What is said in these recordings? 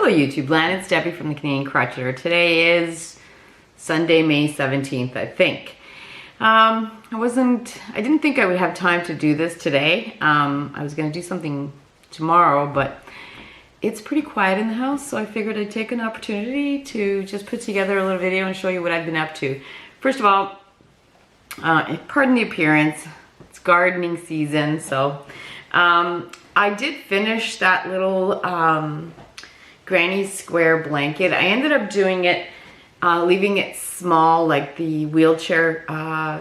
Hello YouTube land, it's Debbie from the Canadian Crotcheter. Today is Sunday, May 17th, I think. I didn't think I would have time to do this today. I was gonna do something tomorrow, but it's pretty quiet in the house, so I figured I'd take an opportunity to just put together a little video and show you what I've been up to. First of all, pardon the appearance, it's gardening season, so I did finish that little granny square blanket. I ended up doing it, leaving it small, like the wheelchair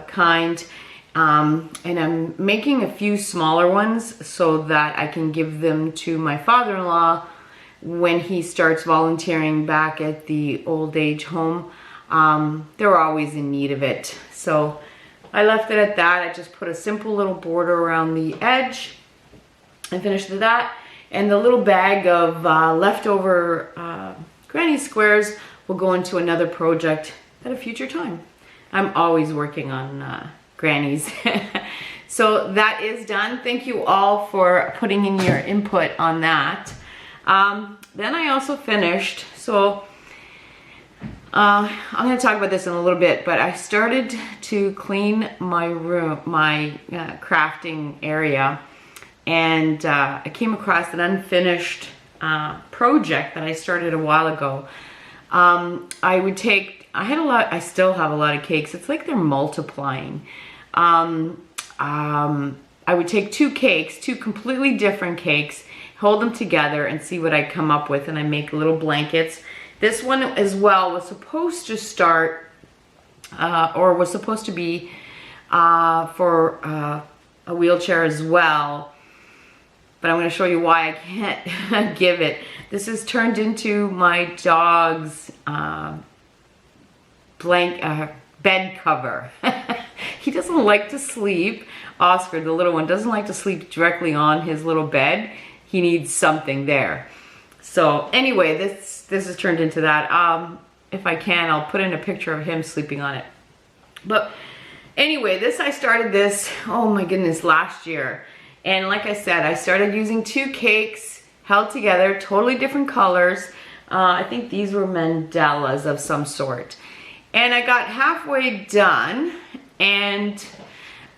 kind, and I'm making a few smaller ones so that I can give them to my father-in-law when he starts volunteering back at the old age home. They're always in need of it, so I left it at that. I just put a simple little border around the edge and finished with that. And the little bag of leftover granny squares will go into another project at a future time. I'm always working on grannies. So that is done. Thank you all for putting in your input on that. Then I also finished, so I'm going to talk about this in a little bit, but I started to clean my room, my crafting area. And I came across an unfinished project that I started a while ago. I still have a lot of cakes. It's like they're multiplying. I would take two completely different cakes, hold them together and see what I come up with, and I make little blankets. This one as well was supposed to start, or was supposed to be for a wheelchair as well. But I'm going to show you why I can't give it. This is turned into my dog's bed cover. He doesn't like to sleep. Oscar, the little one, doesn't like to sleep directly on his little bed. He needs something there. So anyway, this is turned into that. If I can, I'll put in a picture of him sleeping on it. But anyway, I started this, oh my goodness, last year. And like I said, I started using two cakes held together, totally different colors. I think these were mandalas of some sort. And I got halfway done and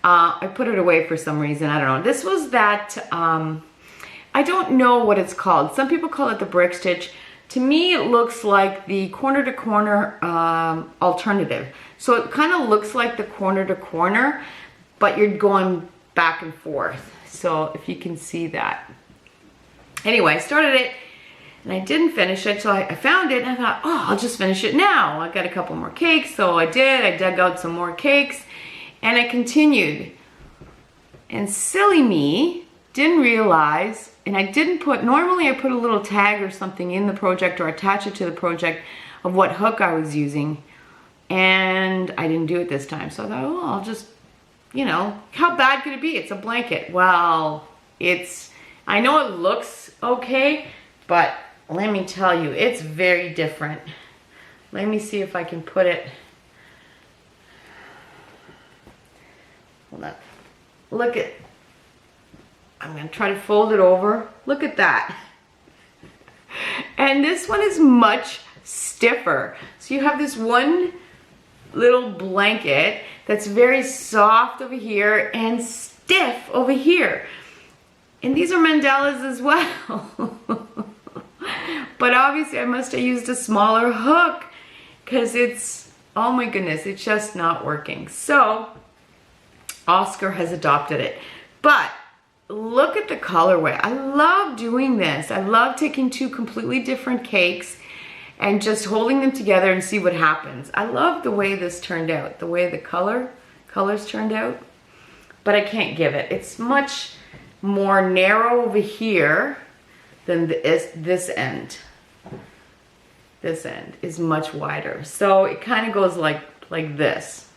I put it away for some reason. I don't know. This was that, I don't know what it's called. Some people call it the brick stitch. To me, it looks like the corner to corner alternative. So it kind of looks like the corner to corner, but you're going back and forth. So if you can see that. Anyway, I started it and I didn't finish it, so I found it and I thought, oh, I'll just finish it now. I got a couple more cakes, so I did. I dug out some more cakes and I continued. And silly me didn't realize, and I didn't put, normally I put a little tag or something in the project or attach it to the project of what hook I was using, and I didn't do it this time. So I thought, oh, I'll just, you know, how bad could it be? It's a blanket. Well, I know it looks okay, but let me tell you, it's very different. Let me see if I can put it. Hold on. Look at, I'm gonna try to fold it over. Look at that. And this one is much stiffer. So you have this one little blanket that's very soft over here and stiff over here. And these are mandalas as well. But obviously I must have used a smaller hook because it's, oh my goodness, it's just not working. So Oscar has adopted it. But look at the colorway. I love doing this. I love taking two completely different cakes and just holding them together and see what happens. I love the way this turned out, the way the colors turned out, but I can't give it. It's much more narrow over here than this end. This end is much wider. So it kind of goes like this.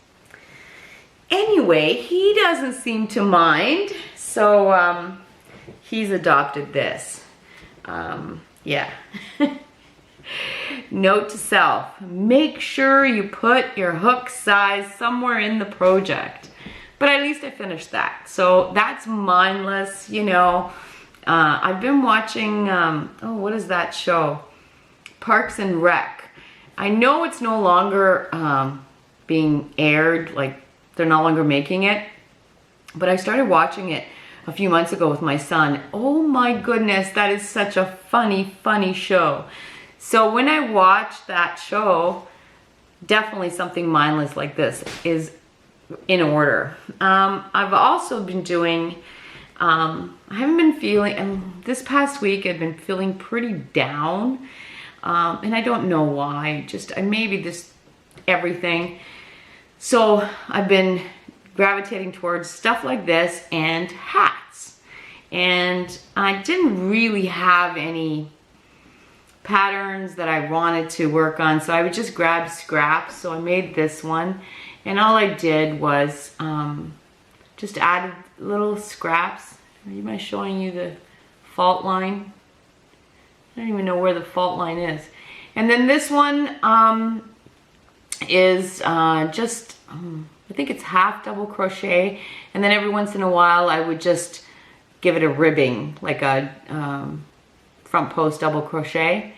Anyway, he doesn't seem to mind, so he's adopted this. Yeah. Note to self, make sure you put your hook size somewhere in the project. But at least I finished that. So that's mindless, you know. I've been watching, oh, what is that show? Parks and Rec. I know it's no longer being aired, like they're no longer making it, but I started watching it a few months ago with my son. Oh my goodness, that is such a funny, funny show. So when I watch that show, definitely something mindless like this is in order. I've also been doing, I haven't been feeling, and this past week I've been feeling pretty down, and I don't know why, just maybe this everything. So I've been gravitating towards stuff like this and hats. And I didn't really have any patterns that I wanted to work on, so I would just grab scraps. So I made this one, and all I did was just added little scraps. Am I showing you the fault line? I don't even know where the fault line is. And then this one is just, I think it's half double crochet, and then every once in a while I would just give it a ribbing, like a front post double crochet,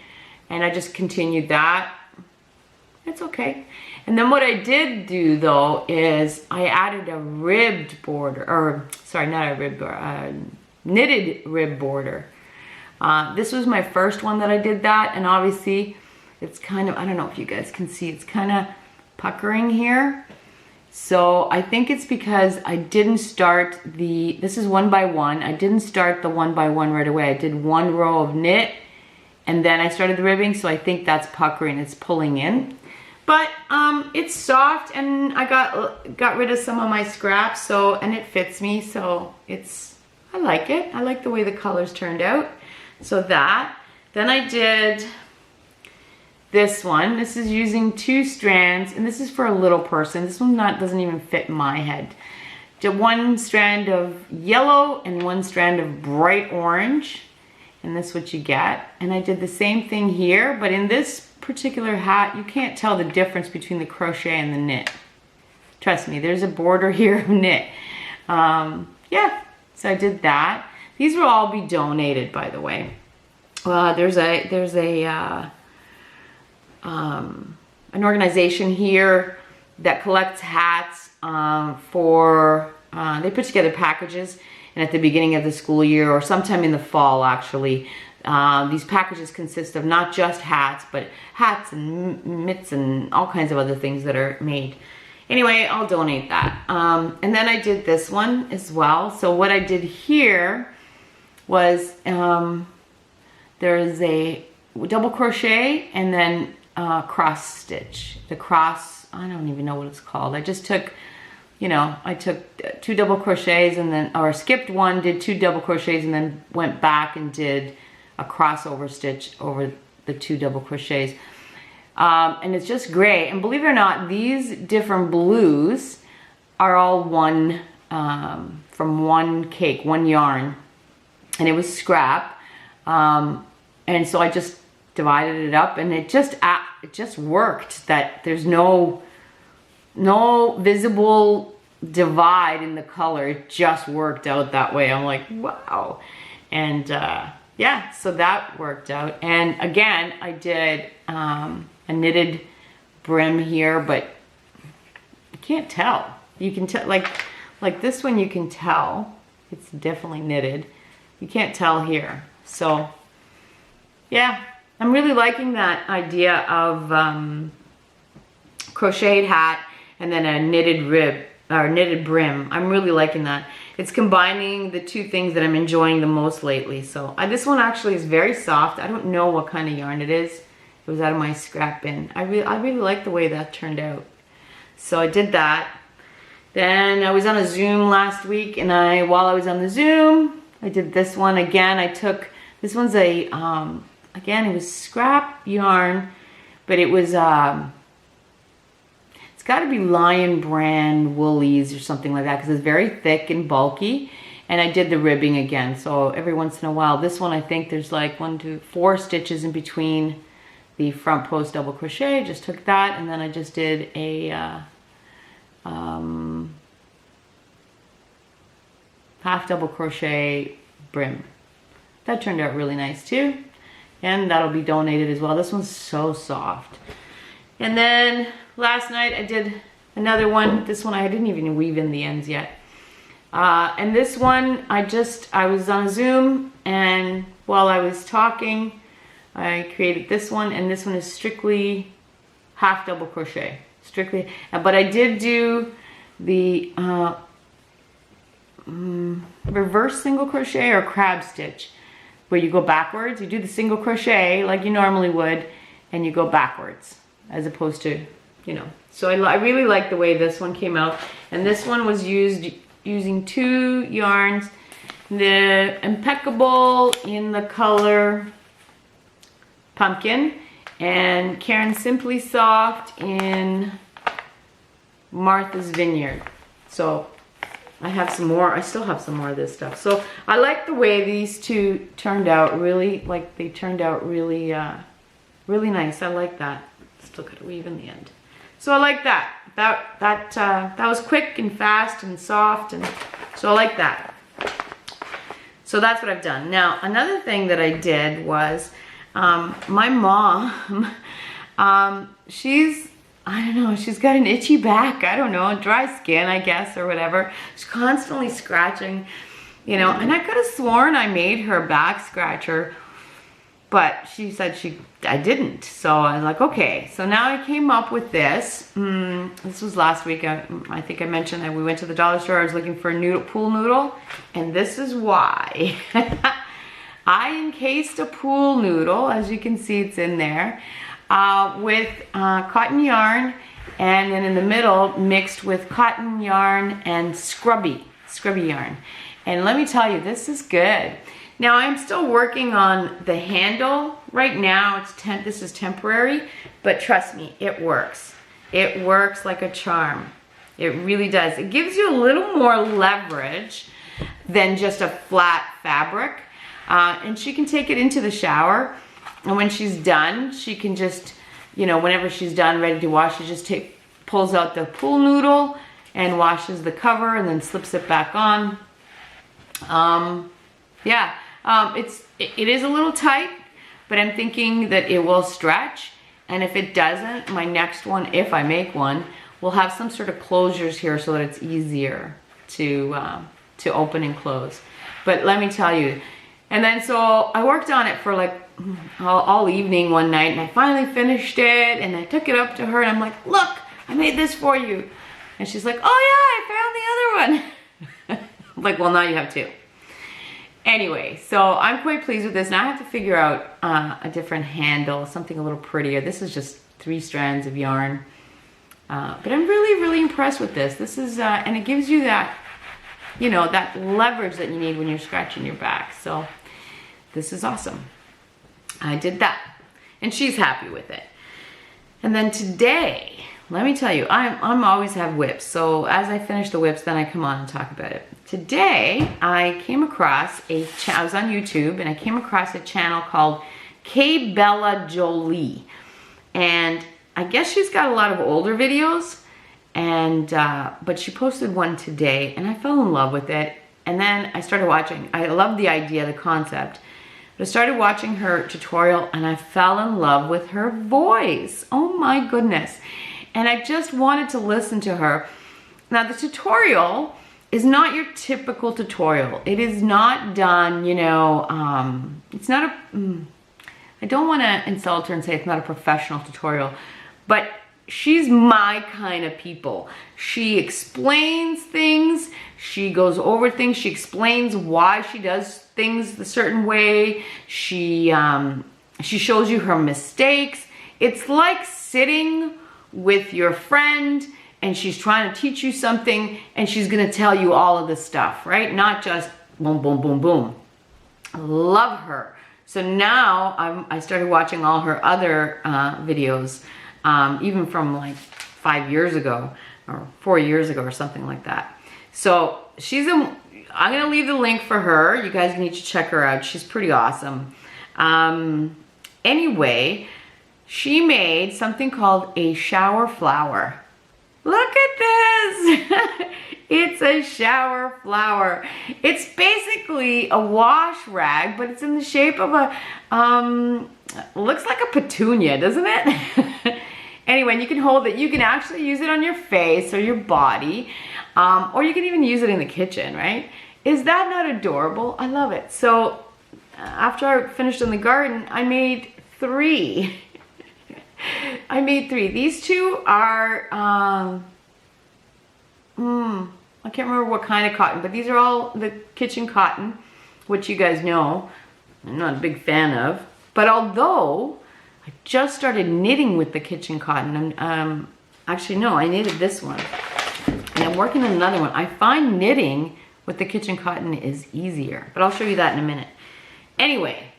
and I just continued that. It's okay. And then what I did do though is I added a ribbed border, or sorry, not a ribbed border, a knitted rib border. This was my first one that I did that, and obviously it's kind of, I don't know if you guys can see, it's kind of puckering here. So I think it's because I didn't start this is 1 by 1. I didn't start the 1 by 1 right away. I did 1 row of knit and then I started the ribbing, so I think that's puckering, it's pulling in. But it's soft, and I got rid of some of my scraps, so, and it fits me, so I like it. I like the way the colors turned out. So that, then I did this one. This is using 2 strands, and this is for a little person. This one doesn't even fit my head. Did 1 strand of yellow and 1 strand of bright orange, and that's what you get. And I did the same thing here, but in this particular hat, you can't tell the difference between the crochet and the knit. Trust me, there's a border here of knit. Yeah, so I did that. These will all be donated, by the way. There's an organization here that collects hats they put together packages, and at the beginning of the school year, or sometime in the fall actually, these packages consist of not just hats, but hats and mitts and all kinds of other things that are made. Anyway, I'll donate that. And then I did this one as well. So what I did here was there is a double crochet and then cross stitch. The cross, I don't even know what it's called. I just took, I took 2 double crochets and then, or skipped 1, did 2 double crochets, and then went back and did a crossover stitch over the 2 double crochets. And it's just great. And believe it or not, these different blues are all one, from one cake, one yarn. And it was scrap. And so I just divided it up, and it just worked, that there's no visible divide in the color. It just worked out that way. I'm like, wow. And yeah, so that worked out. And again, I did a knitted brim here, but you can't tell. You can tell, like this one, you can tell it's definitely knitted. You can't tell here. So yeah, I'm really liking that idea of crocheted hat and then a knitted rib or knitted brim. I'm really liking that. It's combining the 2 things that I'm enjoying the most lately. So this one actually is very soft. I don't know what kind of yarn it is. It was out of my scrap bin. I really like the way that turned out. So I did that. Then I was on a Zoom last week, and while I was on the Zoom, I did this one again. This one's a again, it was scrap yarn, but it was it's got to be Lion brand Woolies or something like that, because it's very thick and bulky. And I did the ribbing again, so every once in a while. This one, I think there's like 1, 2, 4 stitches in between the front post double crochet. Just took that, and then I just did a half double crochet brim. That turned out really nice too. and that'll be donated as well. This one's so soft. And then last night I did another one. This one I didn't even weave in the ends yet. And this one I was on Zoom, and while I was talking I created this one, and this one is strictly half double crochet, strictly. But I did do the reverse single crochet or crab stitch, where you go backwards. You do the single crochet like you normally would, and you go backwards, as opposed to, you know. So I really like the way this one came out. And this one was using 2 yarns, the Impeccable in the color Pumpkin, and Karen Simply Soft in Martha's Vineyard. So I have some more. I still have some more of this stuff. So I like the way these two turned out. Really, like, they turned out really, really nice. I like that. Still gotta weave in the end. So I like that. That was quick and fast and soft, and so I like that. So that's what I've done. Now, another thing that I did was, my mom, she's, I don't know, she's got an itchy back. I don't know, dry skin, I guess, or whatever. She's constantly scratching, you know, and I could have sworn I made her back scratcher, but she said I didn't. So I was like, okay. So now I came up with this. This was last week. I think I mentioned that we went to the dollar store. I was looking for a pool noodle, and this is why. I encased a pool noodle, as you can see, it's in there, with cotton yarn, and then in the middle mixed with cotton yarn and scrubby yarn. And let me tell you, this is good. Now I'm still working on the handle. Right now this is temporary, but trust me, it works. It works like a charm. It really does. It gives you a little more leverage than just a flat fabric. And she can take it into the shower, and when she's done, she can just, you know, whenever she's done, ready to wash, she just pulls out the pool noodle and washes the cover, and then slips it back on. Yeah, it is a little tight, but I'm thinking that it will stretch, and if it doesn't, my next one, if I make one, will have some sort of closures here so that it's easier to open and close. But let me tell you. And then so I worked on it for like all evening one night, and I finally finished it, and I took it up to her, and I'm like, look, I made this for you. And she's like, oh yeah, I found the other one. I'm like, well, now you have 2. Anyway, so I'm quite pleased with this. Now I have to figure out a different handle, something a little prettier. This is just 3 strands of yarn. But I'm really, really impressed with this. This is, and it gives you that, you know, that leverage that you need when you're scratching your back. So this is awesome. I did that, and she's happy with it. And then today, let me tell you, I'm always have whips. So as I finish the whips, then I come on and talk about it. Today, I came across I was on YouTube, and I came across a channel called K Bella Jolie. And I guess she's got a lot of older videos, and but she posted one today, and I fell in love with it. And then I started watching. I love the idea, the concept. But I started watching her tutorial, and I fell in love with her voice. Oh my goodness. And I just wanted to listen to her. Now the tutorial is not your typical tutorial. It is not done, you know, it's not I don't want to insult her and say it's not a professional tutorial, but she's my kind of people. She explains things, she goes over things, she explains why she does things a certain way, she shows you her mistakes. It's like sitting with your friend, and she's trying to teach you something, and she's gonna tell you all of this stuff, right? Not just boom, boom, boom, boom. Love her. So now I started watching all her other videos, even from like 5 years ago or 4 years ago or something like that. So I'm gonna leave the link for her. You guys need to check her out. She's pretty awesome. Anyway, she made something called a shower flower. Look at this. It's a shower flower. It's basically a wash rag, but it's in the shape of a, looks like a petunia, doesn't it? Anyway, and you can hold it. You can actually use it on your face or your body, or you can even use it in the kitchen, right? Is that not adorable? I love it. So after I finished in the garden, I made 3. I made 3. These 2 are, I can't remember what kind of cotton, but these are all the kitchen cotton, which you guys know I'm not a big fan of. But although I just started knitting with the kitchen cotton, actually no, I knitted this one. And I'm working on another one. I find knitting with the kitchen cotton is easier, but I'll show you that in a minute. Anyway,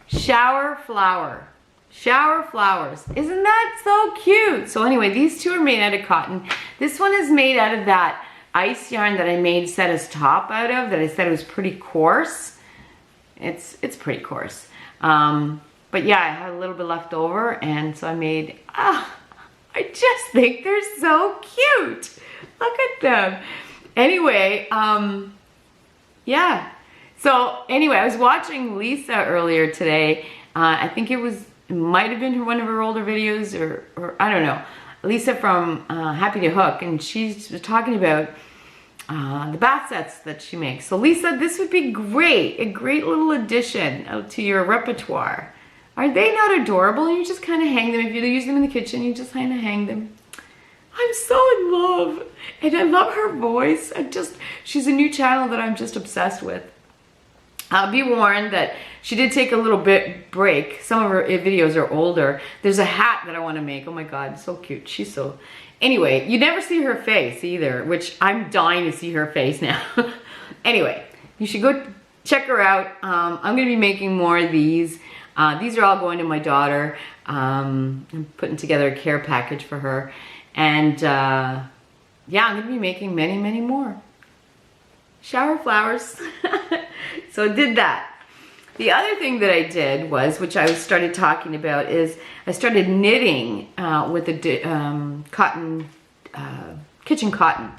shower flower. Shower flowers. Isn't that so cute? So anyway, these 2 are made out of cotton. This one is made out of that ice yarn that I made Setta's top out of, that I said it was pretty coarse. It's pretty coarse. But yeah, I had a little bit left over, and so I made, I just think they're so cute. Look at them. Anyway, yeah. So anyway, I was watching Lisa earlier today. I think it might have been one of her older videos, or I don't know. Lisa from Happy to Hook, and she's talking about the bath sets that she makes. So Lisa, this would be great, a great little addition to your repertoire. Are they not adorable? You just kind of hang them. If you use them in the kitchen, you just kind of hang them. I'm so in love, and I love her voice. She's a new channel that I'm just obsessed with. Be warned that she did take a little bit break. Some of her videos are older. There's a hat that I want to make. Oh my God, so cute. She's so... Anyway, you never see her face either, which I'm dying to see her face now. Anyway, you should go check her out. I'm going to be making more of these. These are all going to my daughter. I'm putting together a care package for her. And yeah, I'm going to be making many, many more. Shower flowers. So I did that. The other thing that I did was, which I started talking about, is I started knitting with the cotton, kitchen cotton.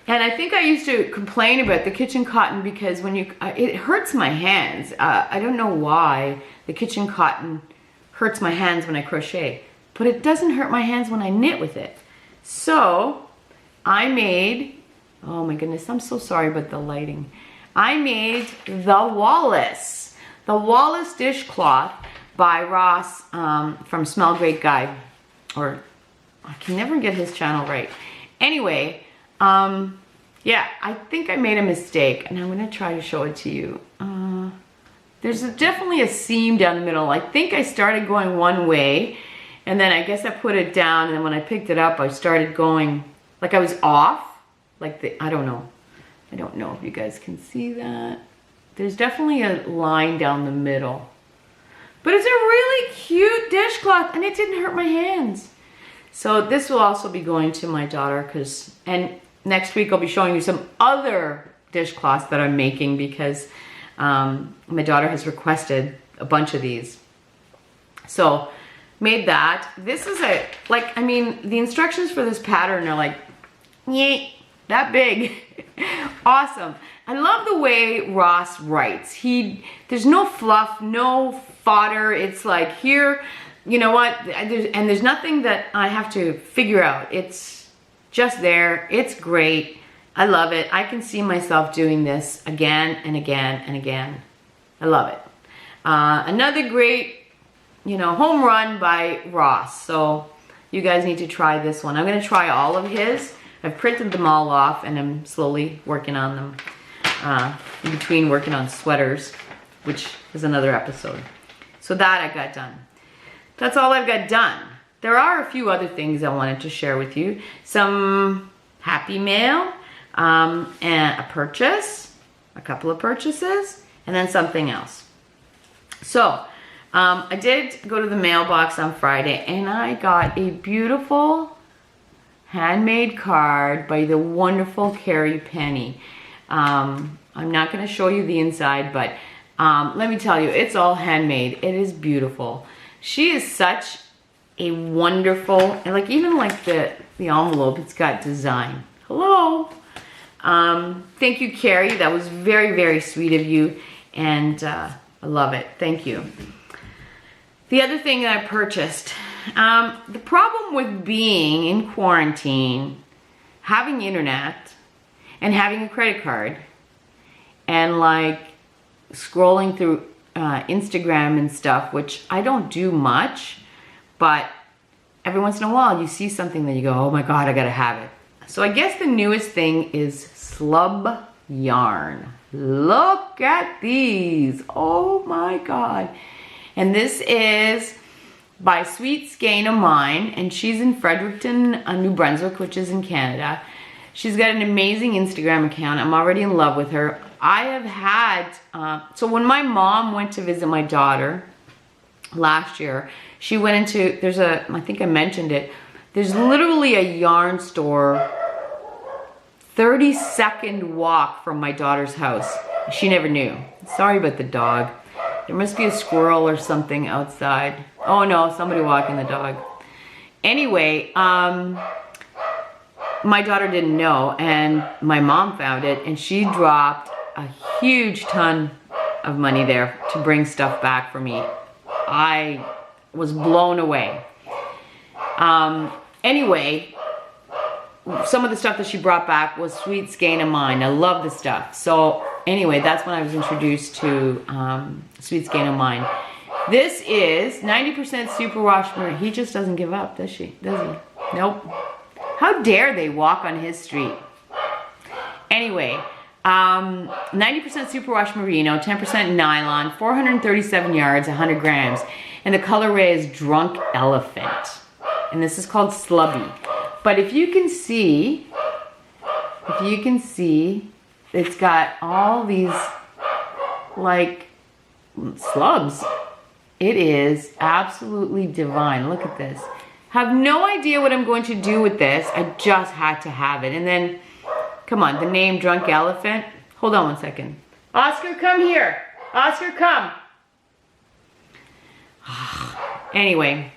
And I think I used to complain about the kitchen cotton because when it hurts my hands. I don't know why the kitchen cotton hurts my hands when I crochet, but it doesn't hurt my hands when I knit with it. So I made, oh my goodness, I'm so sorry about the lighting. I made the Wallace dishcloth by Ross from Smell Great Guide, or I can never get his channel right. Anyway, yeah, I think I made a mistake, and I'm gonna try to show it to you. There's definitely a seam down the middle. I think I started going one way, and then I guess I put it down, and then when I picked it up, I started going, like I was off, like I don't know. I don't know if you guys can see that. There's definitely a line down the middle. But it's a really cute dishcloth, and it didn't hurt my hands. So this will also be going to my daughter, and next week I'll be showing you some other dishcloths that I'm making because my daughter has requested a bunch of these. So made that. This is the instructions for this pattern are like, yeah, that big. Awesome. I love the way Ross writes. There's no fluff, no fodder. It's like, here, you know what? There's nothing that I have to figure out. It's just there. It's great. I love it. I can see myself doing this again and again and again. I love it. Another great, home run by Ross. So you guys need to try this one. I'm going to try all of his. I've printed them all off, and I'm slowly working on them. In between working on sweaters, which is another episode. So that I got done. That's all I've got done. There are a few other things I wanted to share with you. Some happy mail, and a purchase, a couple of purchases, and then something else. So I did go to the mailbox on Friday, and I got a beautiful handmade card by the wonderful Carrie Penny. I'm not going to show you the inside, but let me tell you, it's all handmade. It is beautiful. She is such a wonderful, and even the envelope, it's got design. Hello. Thank you, Carrie. That was very, very sweet of you. And I love it. Thank you. The other thing that I purchased, the problem with being in quarantine, having internet, and having a credit card, and like scrolling through Instagram and stuff, which I don't do much, but every once in a while you see something that you go, oh my God, I gotta have it. So I guess the newest thing is slub yarn. Look at these. Oh my God. And this is by Sweet Skein of Mine, and she's in Fredericton, New Brunswick, which is in Canada. She's got an amazing Instagram account. I'm already in love with her. I have had, so when my mom went to visit my daughter last year, she went into, I think I mentioned it, there's literally a yarn store 30-second walk from my daughter's house. She never knew. Sorry about the dog. There must be a squirrel or something outside. Oh no, somebody walking the dog. Anyway, my daughter didn't know, and my mom found it, and she dropped a huge ton of money there to bring stuff back for me. I was blown away. Anyway, some of the stuff that she brought back was Sweet Skein of Mine. I love the stuff. So anyway, that's when I was introduced to Sweet Skein of Mine. This is 90% superwash merino. He just doesn't give up, does he? Nope. How dare they walk on his street? Anyway, 90% superwash merino, 10% nylon, 437 yards, 100 grams. And the colorway is Drunk Elephant. And this is called Slubby. But if you can see, it's got all these like slubs. It is absolutely divine. Look at this. Have no idea what I'm going to do with this. I just had to have it. And then, come on, the name Drunk Elephant. Hold on one second. Oscar, come here. Oscar, come. Anyway,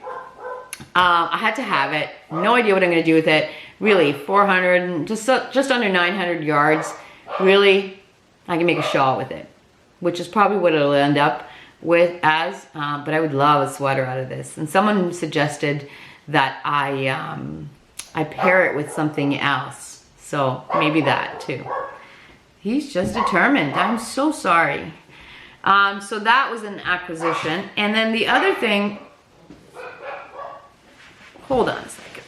I had to have it. No idea what I'm going to do with it. Really, 400, just under 900 yards. Really, I can make a shawl with it, which is probably what it'll end up with as. But I would love a sweater out of this. And someone suggested that I pair it with something else. So maybe that too. He's just determined. I'm so sorry. So that was an acquisition. And then the other thing, hold on a second.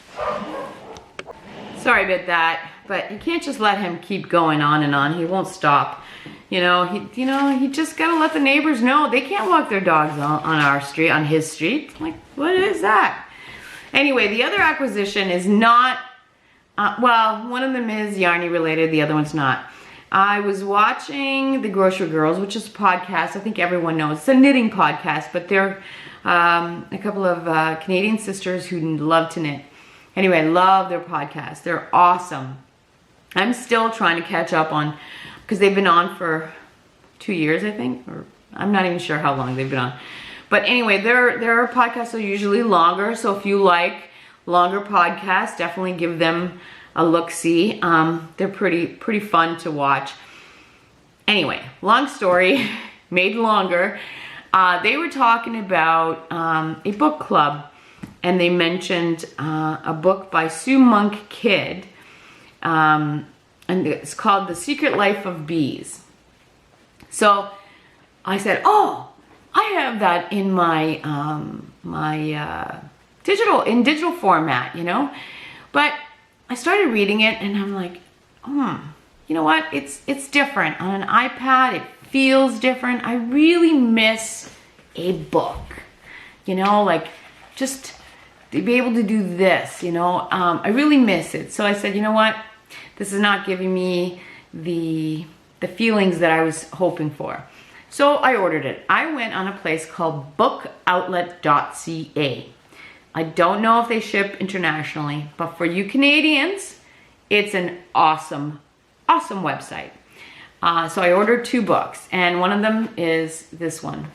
Sorry about that, but you can't just let him keep going on and on. He won't stop. You know, he just gotta let the neighbors know they can't walk their dogs on our street, on his street. Like, what is that? Anyway, the other acquisition is not, well, one of them is Yarny related, the other one's not. I was watching The Grocery Girls, which is a podcast I think everyone knows. It's a knitting podcast, but they're a couple of Canadian sisters who love to knit. Anyway, I love their podcast. They're awesome. I'm still trying to catch up on, because they've been on for 2 years, I think, or I'm not even sure how long they've been on. But anyway, their podcasts are usually longer, so if you like longer podcasts, definitely give them a look-see. They're pretty fun to watch. Anyway, long story, made longer. They were talking about a book club, and they mentioned a book by Sue Monk Kidd, and it's called The Secret Life of Bees. So I said, oh, I have that in my digital format, you know. But I started reading it, and I'm like, you know what? It's different on an iPad. It feels different. I really miss a book, you know, like just to be able to do this, you know. I really miss it. So I said, you know what? This is not giving me the feelings that I was hoping for. So I ordered it. I went on a place called bookoutlet.ca. I don't know if they ship internationally, but for you Canadians, it's an awesome, awesome website. So I ordered 2 books, and one of them is this one.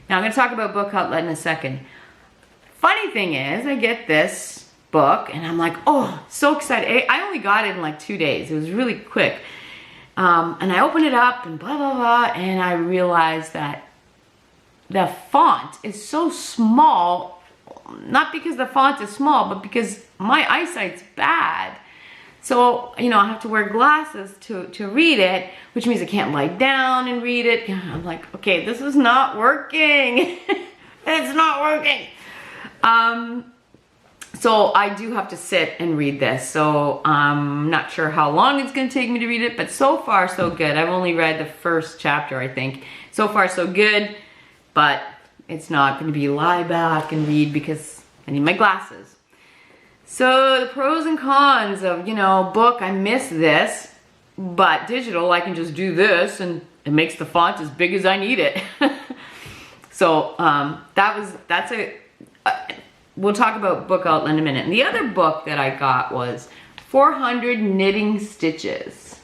Now I'm going to talk about Book Outlet in a second. Funny thing is, I get this book, and I'm like, oh, so excited. I only got it in like 2 days. It was really quick. And I opened it up and blah, blah, blah, and I realized that the font is so small, not because the font is small, but because my eyesight's bad. So, you know, I have to wear glasses to read it, which means I can't lie down and read it. I'm like, okay, this is not working. It's not working. So I do have to sit and read this. So I'm not sure how long it's going to take me to read it, but so far so good. I've only read the first chapter, I think. So far so good, but it's not going to be lie back and read because I need my glasses. So the pros and cons of, you know, book, I miss this, but digital, I can just do this and it makes the font as big as I need it. So that's a, we'll talk about book outlet in a minute. And the other book that I got was 400 Knitting Stitches.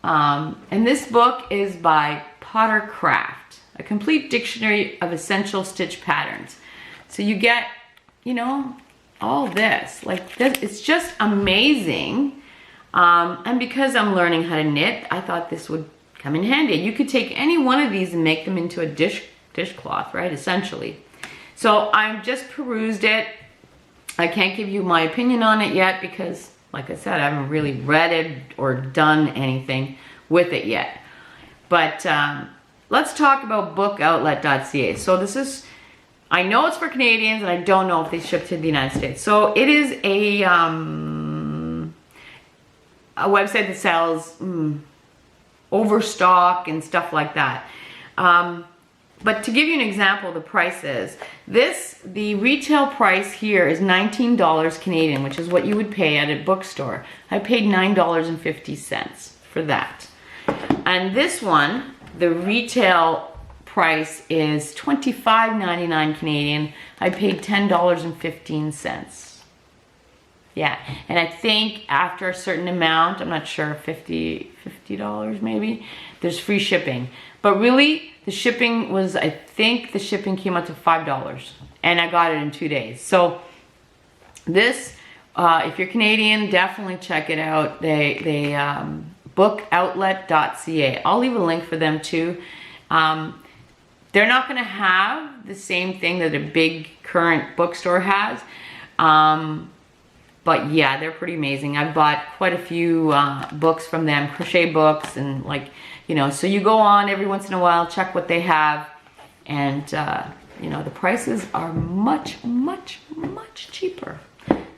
And this book is by Potter Craft, a complete dictionary of essential stitch patterns. So you get, you know, all this, like this, it's just amazing. And because I'm learning how to knit, I thought this would come in handy. You could take any one of these and make them into a dishcloth, right, essentially. So I've just perused it. I can't give you my opinion on it yet because, like I said, I haven't really read it or done anything with it yet. But let's talk about bookoutlet.ca. So this is, I know it's for Canadians and I don't know if they ship to the United States. So it is a website that sells overstock and stuff like that. But to give you an example, the prices, the retail price here is $19 Canadian, which is what you would pay at a bookstore. I paid $9.50 for that. And this one, the retail price is $25.99 Canadian. I paid $10.15. Yeah, and I think after a certain amount, I'm not sure, $50 maybe, there's free shipping. But really, the shipping was, I think the shipping came out to $5, and I got it in 2 days. So this, if you're Canadian, definitely check it out. They bookoutlet.ca. I'll leave a link for them too. They're not going to have the same thing that a big current bookstore has. But yeah, they're pretty amazing. I've bought quite a few books from them, crochet books, and like, you know, so you go on every once in a while, check what they have, and you know, the prices are much, much, much cheaper.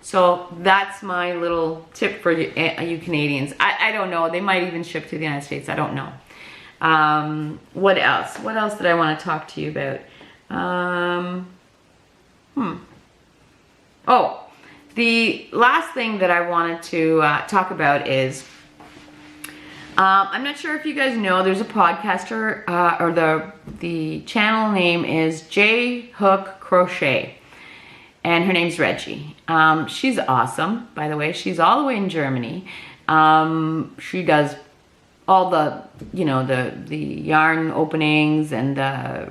So that's my little tip for you, you Canadians. I don't know, they might even ship to the United States, I don't know. What else? What else did I want to talk to you about? Oh, the last thing that I wanted to talk about is, I'm not sure if you guys know, there's a podcaster, or the channel name is J Hook Crochet, and her name's Reggie. She's awesome, by the way. She's all the way in Germany. She does all the, you know, the yarn openings, and I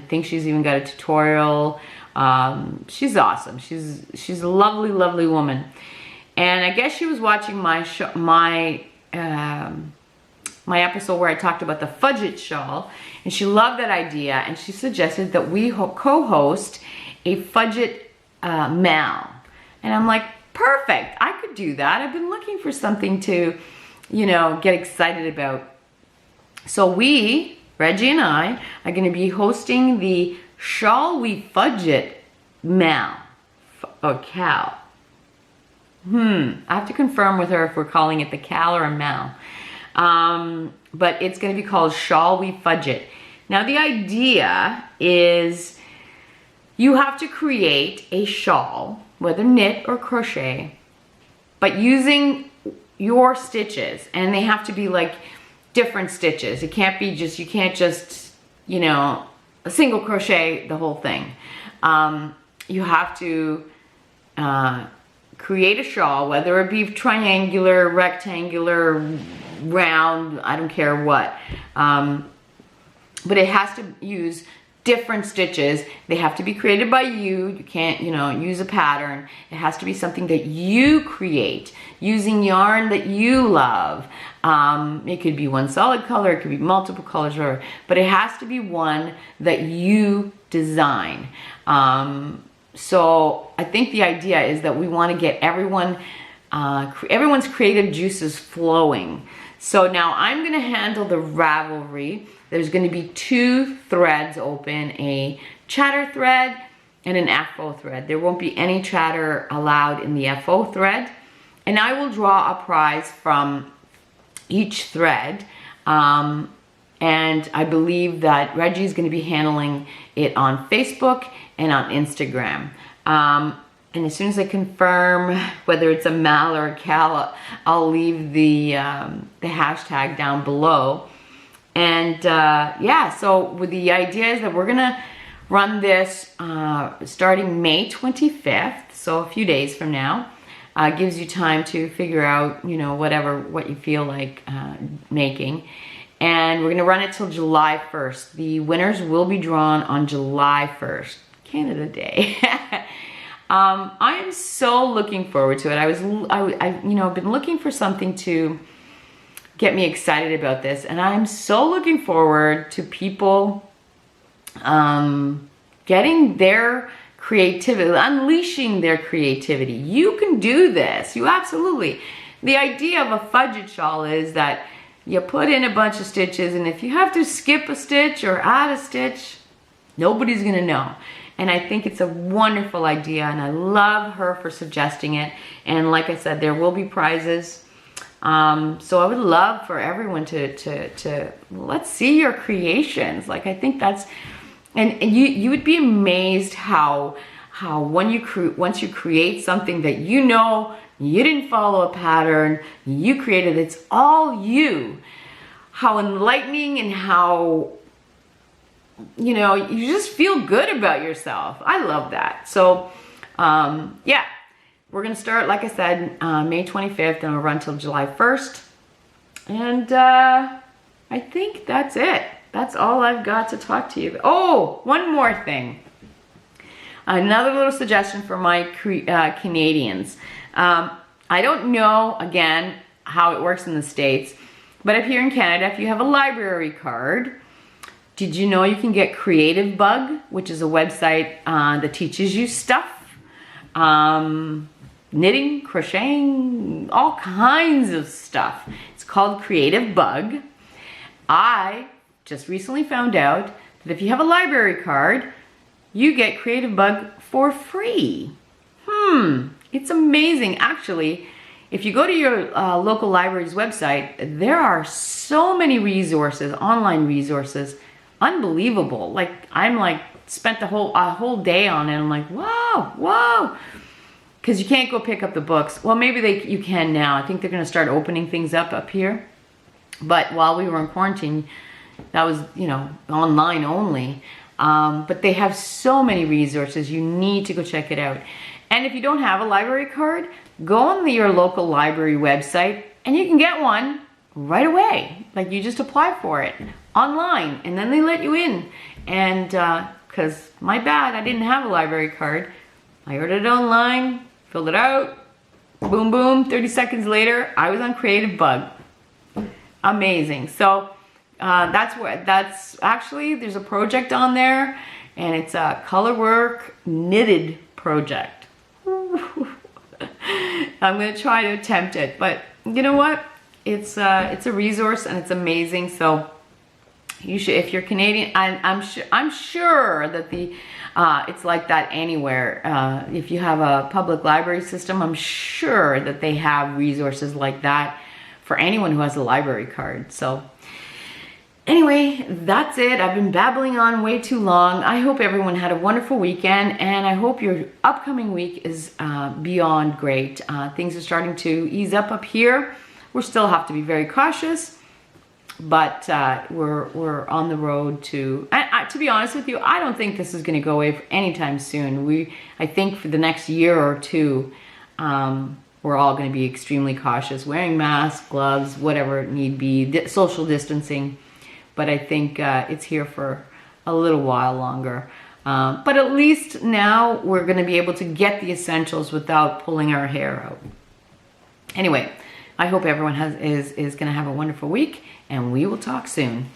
think she's even got a tutorial. She's awesome. She's a lovely, lovely woman. And I guess she was watching my episode where I talked about the Fudge shawl, and she loved that idea, and she suggested that we co-host a Fudge Mal. And I'm like, perfect, I could do that. I've been looking for something to, you know, get excited about. So we, Reggie and I, are going to be hosting the Shall We Fudge It Mal or Cal. I have to confirm with her if we're calling it the Cal or a Mal. But it's going to be called Shall We Fudge It. Now the idea is you have to create a shawl, whether knit or crochet, but using your stitches, and they have to be like different stitches. It can't be just, you can't just, you know, a single crochet the whole thing. You have to create a shawl, whether it be triangular, rectangular, round, I don't care what. But it has to use different stitches. They have to be created by you. You can't, you know, use a pattern. It has to be something that you create using yarn that you love. It could be one solid color, it could be multiple colors, whatever, but it has to be one that you design. So I think the idea is that we want to get everyone's creative juices flowing. So now I'm going to handle the Ravelry. There's going to be 2 threads open, a chatter thread and an FO thread. There won't be any chatter allowed in the FO thread. And I will draw a prize from each thread. And I believe that Reggie's going to be handling it on Facebook and on Instagram. And as soon as I confirm whether it's a Mal or a Cal, I'll leave the hashtag down below. And yeah, so with the idea is that we're gonna run this starting May 25th, so a few days from now. Gives you time to figure out, you know, what you feel like making. And we're gonna run it till July 1st. The winners will be drawn on July 1st, Canada Day. I am so looking forward to it. I you know, been looking for something to get me excited about this, and I'm so looking forward to people getting their creativity, unleashing their creativity. You can do this. You absolutely. The idea of a fudge shawl is that you put in a bunch of stitches, and if you have to skip a stitch or add a stitch, nobody's gonna know. And I think it's a wonderful idea, and I love her for suggesting it. And like I said, there will be prizes. So I would love for everyone to let's see your creations. Like, I think that's, and you would be amazed how once you create something that you know you didn't follow a pattern, you created, it's all you, how enlightening and how, you know, you just feel good about yourself. I love that. So yeah, we're gonna start, like I said, May 25th, and we'll run till July 1st. And I think that's it. That's all I've got to talk to you about. Oh, one more thing. Another little suggestion for my Canadians. I don't know, again, how it works in the States, but up here in Canada, if you have a library card, did you know you can get Crative Bug, which is a website that teaches you stuff? Knitting, crocheting, all kinds of stuff. It's called Crative Bug. I just recently found out that if you have a library card, you get Crative Bug for free. It's amazing. Actually, if you go to your local library's website, there are so many resources, online resources, unbelievable. Like, I'm like, spent a whole day on it. I'm like, whoa. Because you can't go pick up the books. Well, maybe you can now. I think they're going to start opening things up here. But while we were in quarantine, that was, you know, online only. But they have so many resources. You need to go check it out. And if you don't have a library card, go on your local library website and you can get one right away. Like, you just apply for it online and then they let you in. And because my bad, I didn't have a library card. I ordered it online, filled it out, boom, boom, 30 seconds later, I was on Crative Bug. Amazing. So that's actually, there's a project on there, and it's a colorwork knitted project. I'm going to try to attempt it, but you know what? It's a resource and it's amazing. So you should, if you're Canadian, I'm sure that it's like that anywhere. If you have a public library system, I'm sure that they have resources like that for anyone who has a library card. So anyway, that's it. I've been babbling on way too long. I hope everyone had a wonderful weekend, and I hope your upcoming week is beyond great. Things are starting to ease up here. We still have to be very cautious, but we're on the road to be honest with you, I don't think this is going to go away anytime soon. I think for the next year or two, we're all going to be extremely cautious, wearing masks, gloves, whatever need be, social distancing. But I think it's here for a little while longer. But at least now we're going to be able to get the essentials without pulling our hair out. Anyway, I hope everyone is going to have a wonderful week, and we will talk soon.